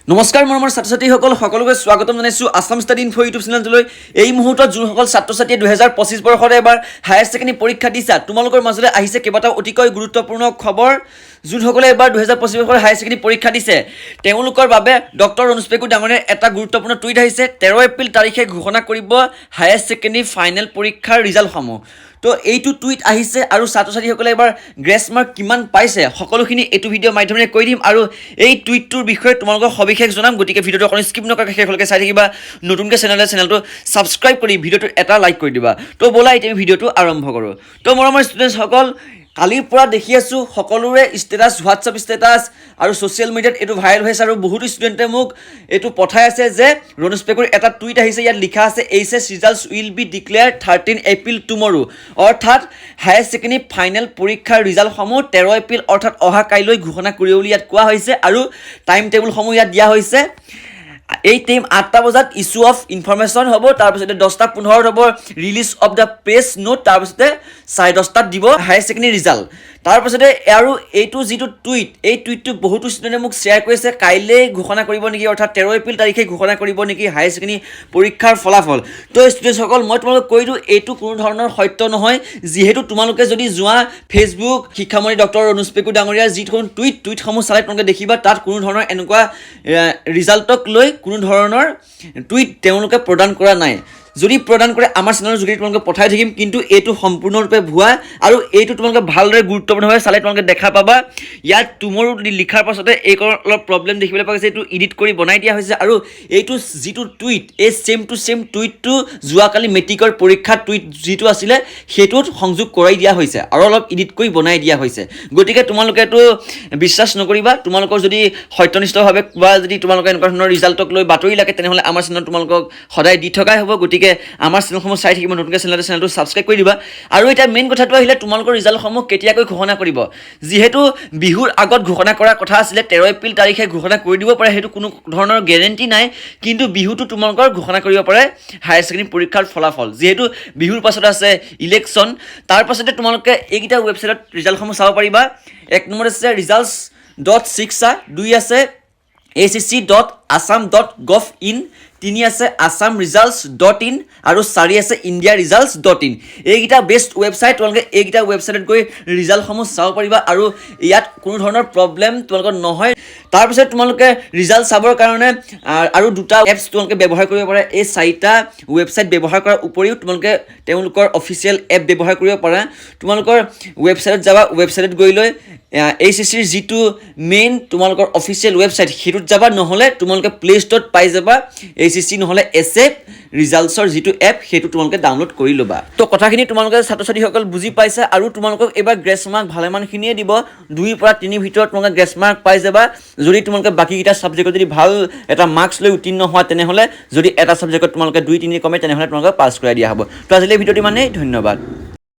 নমস্কাৰ মৰমৰ ছাত্ৰ-ছাত্ৰীসকল সকলোকে স্বাগতম জনাইছোঁ আসাম ষ্টাডি ইনফো ইউটিউব চেনেললৈ। এই মুহূৰ্তত যোনসকল ছাত্ৰ-ছাত্ৰীয়ে 2025 বৰ্ষত এবাৰ হায়াৰ ছেকেণ্ডেৰী পৰীক্ষা দিছা তোমালোকৰ মাজলৈ আহিছে কেইবাটাও অতিকৈ গুৰুত্বপূৰ্ণ খবৰ। যোনসকলে এবাৰ 2025 বৰ্ষৰ হায়াৰ ছেকেণ্ডেৰী পৰীক্ষা দিছে তেওঁলোকৰ বাবে ডক্টৰ ৰণোজ পেগু ডাঙৰীয়াৰ এটা গুৰুত্বপূৰ্ণ টুইট আহিছে। 13 এপ্ৰিল তাৰিখে ঘোষণা কৰিব হায়াৰ ছেকেণ্ডেৰী ফাইনেল পৰীক্ষাৰ ৰিজাল্টসমূহ। তো এইটো টুইট আহিছে আৰু ছাত্ৰ-ছাত্ৰীসকলে এবাৰ গ্ৰেছ মাৰ্ক কিমান পাইছে সকলোখিনি এইটো ভিডিঅ'ৰ মাধ্যমেৰে কৈ দিম আৰু এই টুইটটোৰ বিষয়ে তোমালোকক সবিশেষ জনাম। গতিকে ভিডিঅ'টো অকণ স্কিপ নকৰাকৈ শেষলৈকে চাই থাকিবা। নতুনকৈ চেনেলটো ছাবস্ক্ৰাইব কৰি ভিডিঅ'টোত এটা লাইক কৰি দিবা। তো ব'লা এতিয়া আমি ভিডিঅ'টো আৰম্ভ কৰোঁ। তো মৰমৰ ষ্টুডেণ্টসকল কালিৰ পৰা দেখি আছোঁ সকলোৰে ষ্টেটাছ হোৱাটছআপ ষ্টেটাছ আৰু ছ'চিয়েল মিডিয়াত এইটো ভাইৰেল হৈছে আৰু বহুতো ষ্টুডেণ্টে মোক এইটো পঠাই আছে যে ৰণোজ পেগুৰ এটা টুইট আহিছে, ইয়াত লিখা আছে HS results will be declare 13 April টুমৰো, অৰ্থাৎ হায়াৰ ছেকেণ্ডেৰী ফাইনেল পৰীক্ষাৰ ৰিজাল্টসমূহ 13 এপ্ৰিল অৰ্থাৎ অহা কাইলৈ ঘোষণা কৰিব বুলি ইয়াত কোৱা হৈছে আৰু টাইম টেবুলসমূহ ইয়াত দিয়া হৈছে। এই টাইম 8টা বজাত ইছ্যু অফ ইনফৰমেশ্যন হ'ব, তাৰপিছতে 10:15 হ'ব release of the press note, তাৰপিছতে 10:30 দিব হায়াৰ ছেকেণ্ডেৰী ৰিজাল্ট। তাৰপিছতে আৰু এইটো যিটো টুইট এই টুইটটো বহুতো ষ্টুডেণ্টে মোক শ্বেয়াৰ কৰিছে কাইলৈ ঘোষণা কৰিব নেকি, অৰ্থাৎ 13 এপ্ৰিল তাৰিখে ঘোষণা কৰিব নেকি হায়াৰ ছেকেণ্ডেৰী পৰীক্ষাৰ ফলাফল। তো ষ্টুডেণ্টসকল মই তোমালোকক কৈ দিওঁ এইটো কোনো ধৰণৰ সত্য নহয়, যিহেতু তোমালোকে যদি যোৱা ফেচবুক শিক্ষামন্ত্ৰী ডক্টৰ ৰণোজ পেগু ডাঙৰীয়াৰ যিখন টুইটসমূহ চালে তোমালোকে দেখিবা তাত কোনো ধৰণৰ এনেকুৱা ৰিজাল্টক লৈ কোনো ধৰণৰ টুইট তেওঁলোকে প্ৰদান কৰা নাই। যদি প্ৰদান কৰে আমাৰ চেনেলৰ যোগেদি তোমালোকে পঠাই থাকিম, কিন্তু এইটো সম্পূৰ্ণৰূপে ভুৱা আৰু এইটো তোমালোকে ভালদৰে গুৰুত্বপূৰ্ণভাৱে চালে তোমালোকে দেখা পাবা। ইয়াত টুমৰো লিখাৰ পাছতে এইকণ অলপ প্ৰব্লেম দেখিবলৈ পোৱা গৈছে, এইটো এডিট কৰি বনাই দিয়া হৈছে আৰু এইটো যিটো টুইট এই ছেম টু ছেম টুইটটো যোৱাকালি মেট্ৰিকৰ পৰীক্ষাৰ টুইট যিটো আছিলে সেইটোত সংযোগ কৰাই দিয়া হৈছে আৰু অলপ এডিট কৰি বনাই দিয়া হৈছে। গতিকে তোমালোকে এইটো বিশ্বাস নকৰিবা। তোমালোকৰ যদি সত্যনিষ্ঠভাৱে বা যদি তোমালোকে এনেকুৱা ধৰণৰ ৰিজাল্টক লৈ বাতৰি লাগে তেনেহ'লে আমাৰ চেনেলত তোমালোকক সদায় দি থকাই হ'ব। গতিকে আমাৰ চেনেলসমূহ চাই থাকিব, নতুনকৈ চেনেলটো ছাবস্ক্ৰাইব কৰি দিবা। আৰু এতিয়া মেইন কথাটো আহিলে তোমালোকৰ ৰিজাল্টসমূহ কেতিয়াকৈ ঘোষণা কৰিব। যিহেতু বিহুৰ আগত ঘোষণা কৰাৰ কথা আছিলে 13 এপ্ৰিল তাৰিখে ঘোষণা কৰি দিব পাৰে, সেইটো কোনো ধৰণৰ গেৰেণ্টি নাই, কিন্তু বিহুটো তোমালোকৰ ঘোষণা কৰিব পাৰে হায়াৰ ছেকেণ্ডেৰী পৰীক্ষাৰ ফলাফল। যিহেতু বিহুৰ পাছত আছে ইলেকশ্যন, তাৰ পাছতে তোমালোকে এইকেইটা ৱেবছাইটত ৰিজাল্টসমূহ চাব পাৰিবা। 1 নম্বৰ আছে results.6, 2 আছে acc.assam.gov.in, 3 আছে assamresults.in আৰু 4 আছে indiaresults.in। এইকেইটা বেষ্ট ৱেবছাইট, তোমালোকে এইকেইটা ৱেবছাইটত গৈ ৰিজাল্টসমূহ চাব পাৰিবা আৰু ইয়াত কোনো ধৰণৰ প্ৰব্লেম তোমালোকৰ নহয়। তাৰপিছত তোমালোকে ৰিজাল্ট চাবৰ কাৰণে আৰু দুটা এপছ তোমালোকে ব্যৱহাৰ কৰিব পাৰা। এই 4টা ৱেবছাইট ব্যৱহাৰ কৰাৰ উপৰিও তোমালোকে তেওঁলোকৰ অফিচিয়েল এপ ব্যৱহাৰ কৰিব পাৰা। তোমালোকৰ ৱেবছাইটত যাবা, ৱেবছাইটত গৈ লৈ ACCৰ যিটো মেইন তোমালোকৰ অফিচিয়েল ৱেবছাইট সেইটোত যাবা, নহ'লে তোমালোকে প্লে ষ্ট'ৰত পাই যাবা ACC নহ'লে SF ৰিজাল্টছৰ যিটো এপ সেইটো তোমালোকে ডাউনলোড কৰি ল'বা। তো কথাখিনি তোমালোকে ছাত্ৰ-ছাত্ৰীসকল বুজি পাইছা আৰু তোমালোকক এইবাৰ গ্ৰেছ মাৰ্ক ভালেমানখিনিয়ে দিব, 2 পৰা 3 ভিতৰত তোমালোকে গ্ৰেছ মাৰ্ক পাই যাবা। যদি তোমালোকে বাকীকেইটা ছাবজেক্টত যদি ভাল এটা মাৰ্কছ লৈ উত্তীৰ্ণ হোৱা তেনেহ'লে যদি এটা ছাবজেক্টত তোমালোকে 2-3 কমে তেনেহ'লে তোমালোকক পাছ কৰাই দিয়া হ'ব। তো আজিলৈ ভিডিঅ'টো ইমানেই, ধন্যবাদ।